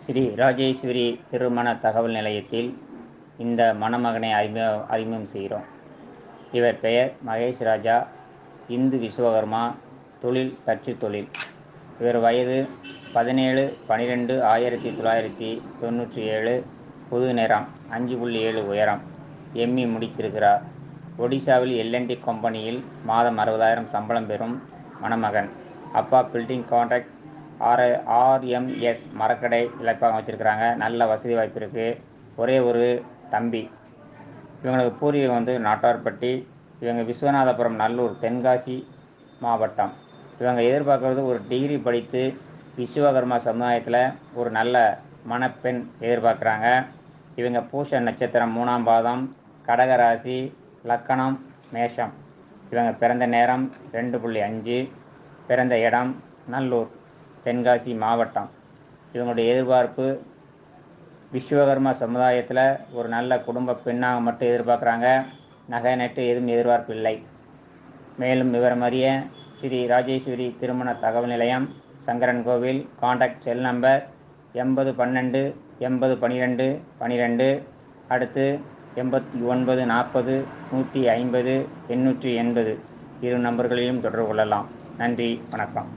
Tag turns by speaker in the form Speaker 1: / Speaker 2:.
Speaker 1: ஸ்ரீ ராஜேஸ்வரி திருமண தகவல் நிலையத்தில் இந்த மணமகனை அறிமுகம் செய்கிறோம். இவர் பெயர் மகேஷ் ராஜா, இந்து விஸ்வகர்மா, தொழில் தச்சு தொழில். இவர் வயது 17/12/1997, புது நிறம், 5.7 உயரம், எம்இ முடித்திருக்கிறார். ஒடிசாவில் எல்என்டி கம்பெனியில் மாதம் 60,000 சம்பளம் பெறும் மணமகன். அப்பா பில்டிங் கான்ட்ராக்ட், ஆர்எம்எஸ் மரக்கடை இலக்காக வச்சுருக்கிறாங்க. நல்ல வசதி வாய்ப்பு இருக்குது. ஒரே ஒரு தம்பி. இவங்களுக்கு பூர்வீகம் நாட்டார்பட்டி. இவங்க விஸ்வநாதபுரம், நல்லூர், தென்காசி மாவட்டம். இவங்க எதிர்பார்க்குறது ஒரு டிகிரி படித்து விஸ்வகர்மா சமுதாயத்தில் ஒரு நல்ல மணப்பெண் எதிர்பார்க்குறாங்க. இவங்க பூஷ நட்சத்திரம் 3ஆம் பாதம், கடகராசி, லக்கணம் மேஷம். இவங்க பிறந்த நேரம் 2.5, பிறந்த இடம் நல்லூர், தென்காசி மாவட்டம். இவங்களுடைய எதிர்பார்ப்பு விஸ்வகர்மா சமுதாயத்தில் ஒரு நல்ல குடும்ப பெண்ணாக மட்டும் எதிர்பார்க்குறாங்க. நகை நட்டு எதுவும் எதிர்பார்ப்பு இல்லை. மேலும் விவரம் அறிய ஸ்ரீ ராஜேஸ்வரி திருமண தகவல் நிலையம், சங்கரன் கோவில். கான்டாக்ட் செல் நம்பர் 8012 8012 12, அடுத்து 8940 150 880. இரு நம்பர்களிலும் தொடர்பு கொள்ளலாம். நன்றி, வணக்கம்.